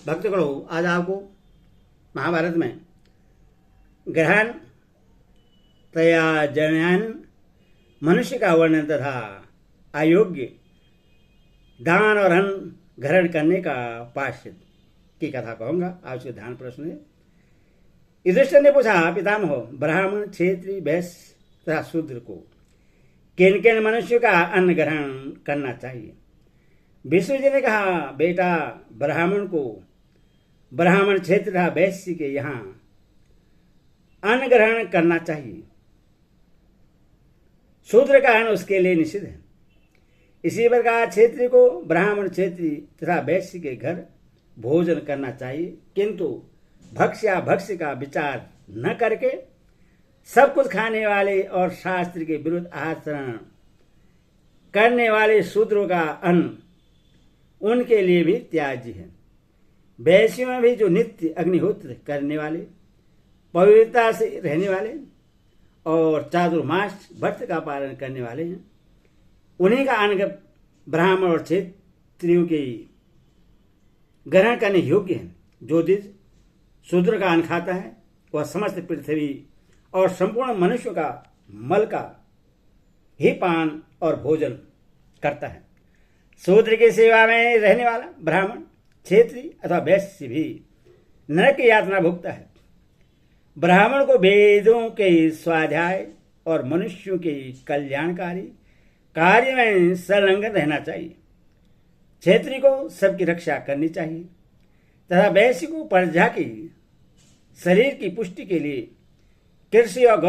भक्तगणों, आज आपको महाभारत में ग्रहण तया जनयन मनुष्य का वर्णन तथा अयोग्य दान और अन्न ग्रहण करने का पाश्चात्य की कथा कहूंगा। आपसे ध्यान प्रश्न है। युधिष्ठिर ने पूछा, पितामह, ब्राह्मण, क्षत्रिय, वैश्य तथा शूद्र को किन किन मनुष्यों का अन्न ग्रहण करना चाहिए? विष्णु जी ने कहा, बेटा, ब्राह्मण को ब्राह्मण, क्षेत्र तथा वैश्य के यहाँ अन्न ग्रहण करना चाहिए। शूद्र का अन्न उसके लिए निषिद्ध है। इसी प्रकार क्षेत्रीय को ब्राह्मण, क्षेत्रीय तथा वैश्य के घर भोजन करना चाहिए, किंतु भक्ष्य का विचार न करके सब कुछ खाने वाले और शास्त्र के विरुद्ध आचरण करने वाले शूद्रों का अन्न उनके लिए भी त्याज्य है। वैश्यों में भी जो नित्य अग्निहोत्र करने वाले, पवित्रता से रहने वाले और चातुर्मास व्रत का पालन करने वाले हैं, उन्हीं का अन्न ब्राह्मण और क्षत्रियों के ग्रहण करने योग्य है। जो दिन शूद्र का अन्न खाता है वह समस्त पृथ्वी और संपूर्ण मनुष्यों का मल का ही पान और भोजन करता है। शूद्र की सेवा में रहने वाला ब्राह्मण, क्षेत्रीय अथवा वैश्य भी नरक की यातना भुगता है। ब्राह्मण को वेदों के स्वाध्याय और मनुष्यों के कल्याणकारी कार्य में संलग्न रहना चाहिए। क्षेत्रीय को सबकी रक्षा करनी चाहिए तथा वैश्य को प्रजा की शरीर की पुष्टि के लिए कृषि और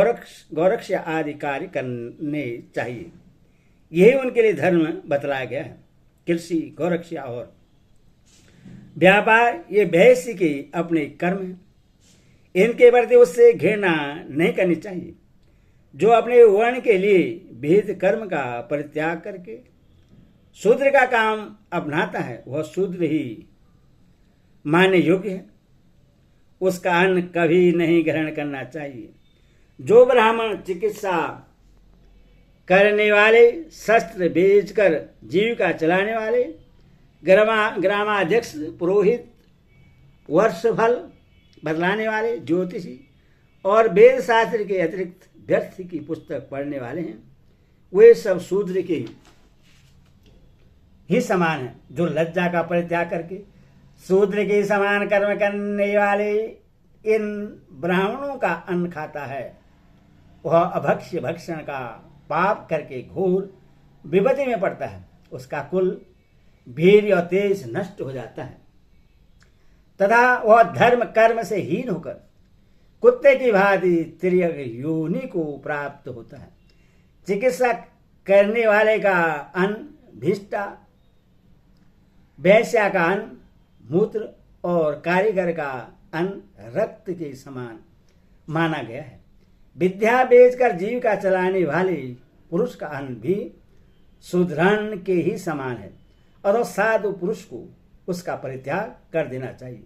गौरक्षा आदि कार्य करने चाहिए। यही उनके लिए धर्म बतलाया गया है। कृषि, गौरक्षा और व्यापार ये वैश्य के अपने कर्म हैं। इनके प्रति उससे घृणा नहीं करनी चाहिए। जो अपने वर्ण के लिए विहित कर्म का परित्याग करके शूद्र का काम अपनाता है वह शूद्र ही मानने योग्य है। उसका अन्न कभी नहीं ग्रहण करना चाहिए। जो ब्राह्मण चिकित्सा करने वाले, शस्त्र बेचकर जीविका चलाने वाले, ग्रामाध्यक्ष, पुरोहित, वर्षफल बदलाने वाले, ज्योतिषी और वेद शास्त्र के अतिरिक्त व्यर्थ की पुस्तक पढ़ने वाले हैं, वे सब शूद्र के ही समान हैं। जो लज्जा का परित्याग करके शूद्र के समान कर्म करने वाले इन ब्राह्मणों का अन्न खाता है वह अभक्ष्य भक्षण का पाप करके घोर विपत्ति में पड़ता है। उसका कुल, वीर्य और तेज नष्ट हो जाता है तथा वह धर्म कर्म से हीन होकर कुत्ते की भांति तिर्यक योनि को प्राप्त होता है। चिकित्सा करने वाले का अन्न भिष्टा, वैश्या का अन्न मूत्र और कारीगर का अन्न रक्त के समान माना गया है। विद्या बेचकर जीविका चलाने वाले पुरुष का अन्न भी शूद्रान्न के ही समान है और साधु पुरुष को उसका परित्याग कर देना चाहिए।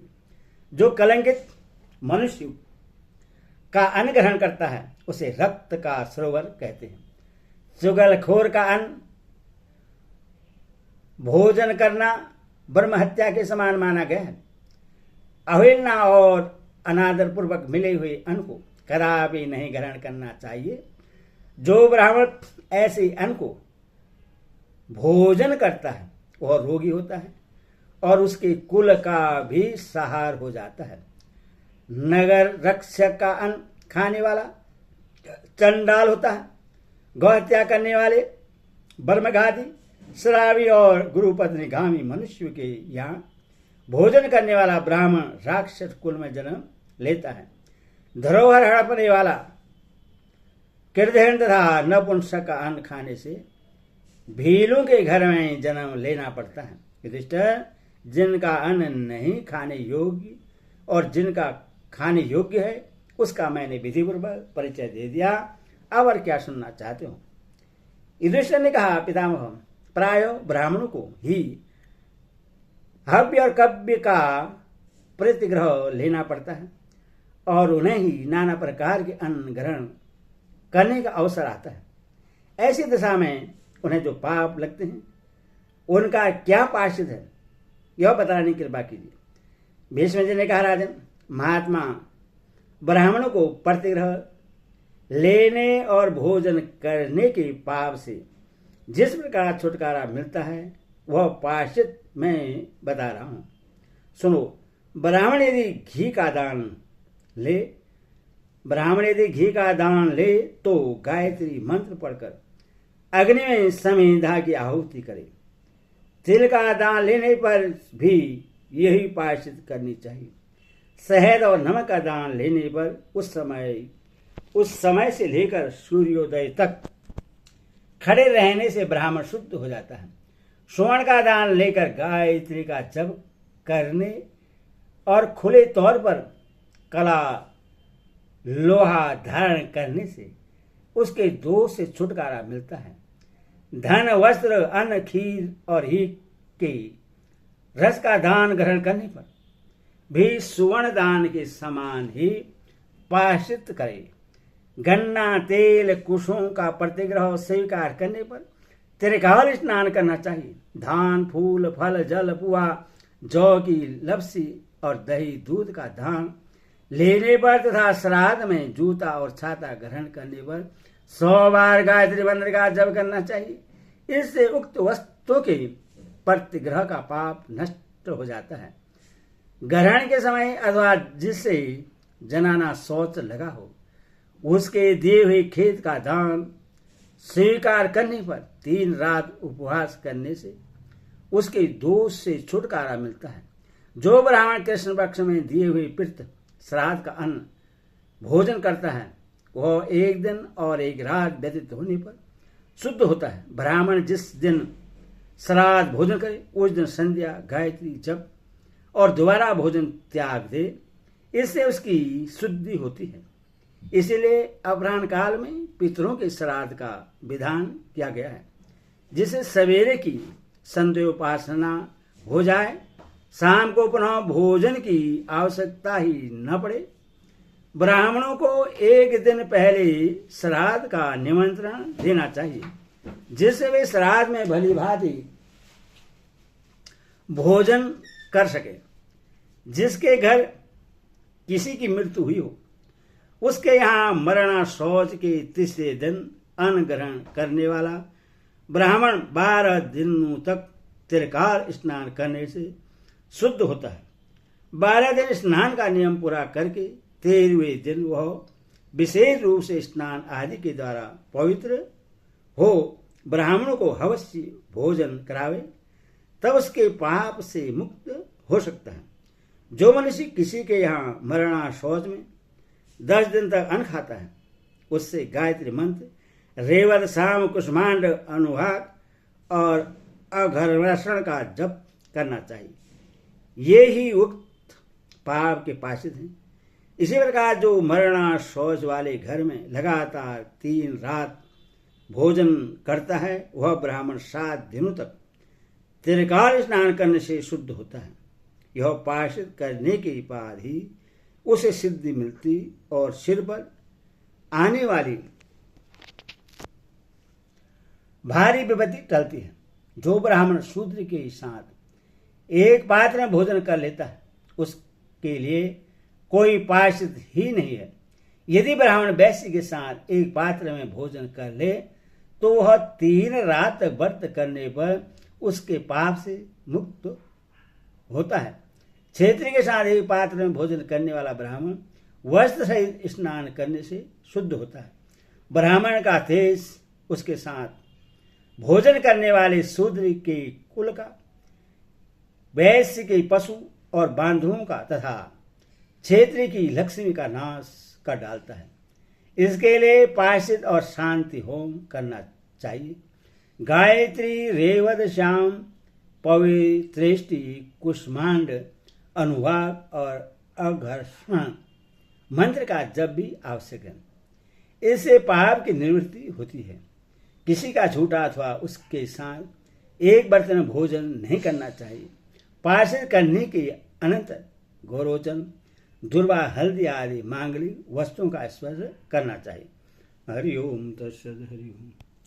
जो कलंकित मनुष्य का अन्न ग्रहण करता है उसे रक्त का सरोवर कहते हैं। चुगलखोर का अन्न भोजन करना ब्रह्म हत्या के समान माना गया है। अवहेलना और अनादर पूर्वक मिले हुए अन्न को कदापि नहीं ग्रहण करना चाहिए। जो ब्राह्मण ऐसे अन्न को भोजन करता है वह रोगी होता है और उसके कुल का भी सहार हो जाता है। नगर रक्षक का अन्न खाने वाला चंडाल होता है। गौहत्या करने वाले, ब्रह्मघाती, शराबी और गुरुपत्नीगामी मनुष्य के यहाँ भोजन करने वाला ब्राह्मण राक्षस कुल में जन्म लेता है। धरोहर हड़पने वाला कृतघ्न तथा नपुंसक का अन्न खाने से भीलों के घर में जन्म लेना पड़ता है। युधिष्ठिर, जिनका अन्न नहीं खाने योग्य और जिनका खाने योग्य है उसका मैंने विधिपूर्वक परिचय दे दिया। अब और क्या सुनना चाहते हो? युधिष्ठिर ने कहा, पितामह, प्राय ब्राह्मणों को ही हव्य और कव्य का प्रतिग्रह लेना पड़ता है और उन्हें ही नाना प्रकार के अन्न ग्रहण करने का अवसर आता है। ऐसी दशा में उन्हें जो पाप लगते हैं उनका क्या प्रायश्चित है यह बताने की कृपा कीजिए। भीष्म जी ने कहा, राजन, महात्मा ब्राह्मणों को प्रतिग्रह लेने और भोजन करने के पाप से जिस प्रकार छुटकारा मिलता है वह प्रायश्चित मैं बता रहा हूं। सुनो, ब्राह्मण यदि घी का दान ले तो गायत्री मंत्र पढ़कर अग्नि में समिधा की आहुति करे। तिल का दान लेने पर भी यही प्रायश्चित करनी चाहिए। शहद और नमक का दान लेने पर उस समय से लेकर सूर्योदय तक खड़े रहने से ब्राह्मण शुद्ध हो जाता है। स्वर्ण का दान लेकर गायत्री का जप करने और खुले तौर पर कला लोहा धारण करने से उसके दोष से छुटकारा मिलता है। धन, वस्त्र, अन्न, खीर और ही के रस का दान ग्रहण करने पर भी सुवर्ण दान के समान ही प्रायश्चित करे। गन्ना, तेल, कुशों का प्रतिग्रह स्वीकार करने पर त्रिकाल स्नान करना चाहिए। धान, फूल, फल, जल, पुआ, जौ की लपसी और दही दूध का दान लेने पर तथा श्राद्ध में जूता और छाता ग्रहण करने पर 100 बार गायत्री मंत्र का जप करना चाहिए। इससे उक्त वस्तु के प्रतिग्रह का पाप नष्ट हो जाता है। ग्रहण के समय अथवा जिससे जनाना शौच लगा हो उसके दिए हुए खेत का दान स्वीकार करने पर 3 रात उपवास करने से उसके दोष से छुटकारा मिलता है। जो ब्राह्मण कृष्ण पक्ष में दिए हुए पितृ श्राद्ध का अन्न भोजन करता है वह 1 दिन और 1 रात व्यतीत होने पर शुद्ध होता है। ब्राह्मण जिस दिन श्राद्ध भोजन करे उस दिन संध्या गायत्री जप और दोबारा भोजन त्याग दे, इससे उसकी शुद्धि होती है। इसीलिए अपराह्न काल में पितरों के श्राद्ध का विधान किया गया है, जिसे सवेरे की संध्या उपासना हो जाए, शाम को पुनः भोजन की आवश्यकता ही न पड़े। ब्राह्मणों को 1 दिन पहले श्राद्ध का निमंत्रण देना चाहिए, जिससे वे श्राद्ध में भली भांति भोजन कर सके। जिसके घर किसी की मृत्यु हुई हो उसके यहाँ मरणा शौच के 3रे दिन अन्न ग्रहण करने वाला ब्राह्मण 12 दिनों तक त्रिकाल स्नान करने से शुद्ध होता है। 12 दिन स्नान का नियम पूरा करके 13वें दिन वह विशेष रूप से स्नान आदि के द्वारा पवित्र हो ब्राह्मणों को अवश्य भोजन करावे, तब उसके पाप से मुक्त हो सकता है। जो मनुष्य किसी के यहाँ मरणा शौच में 10 दिन तक अन्न खाता है उससे गायत्री मंत्र, रेवत, साम, कुष्मांड, अनुभाग और अघर्षण का जप करना चाहिए। ये ही उक्त पाप के प्रायश्चित हैं। इसी प्रकार जो मरणा शौच वाले घर में लगातार 3 रात भोजन करता है वह ब्राह्मण 7 दिनों तक त्रिकाल स्नान करने से शुद्ध होता है। यह प्रायश्चित करने के बाद ही उसे सिद्धि मिलती और सिर पर आने वाली भारी विपत्ति टलती है। जो ब्राह्मण शूद्र के साथ एक पात्र में भोजन कर लेता है उसके लिए कोई प्रायश्चित ही नहीं है। यदि ब्राह्मण वैश्य के साथ एक पात्र में भोजन कर ले तो वह 3 रात तक व्रत करने पर उसके पाप से मुक्त होता है। क्षेत्रीय के साथ एक पात्र में भोजन करने वाला ब्राह्मण वस्त्र सहित स्नान करने से शुद्ध होता है। ब्राह्मण का तेज उसके साथ भोजन करने वाले शूद्र के कुल का, वैश्य के पशु और बांधुओं का तथा क्षेत्रीय की लक्ष्मी का नाश कर डालता है। इसके लिए प्रायश्चित और शांति होम करना चाहिए। गायत्री, रेवत, श्याम, पवित्रेष्टि, कुष्मांड, अनुवाग और अघर्षण मंत्र का जप भी आवश्यक है। इससे पाप की निवृत्ति होती है। किसी का झूठा अथवा उसके साथ एक बर्तन में भोजन नहीं करना चाहिए। प्रायश्चित करने के अनंतर गोरोचन, दुर्वा, हल्दी आदि मांगलिक वस्तुओं का स्पर्श करना चाहिए। हरि ओम तत्सत। हरि ओम।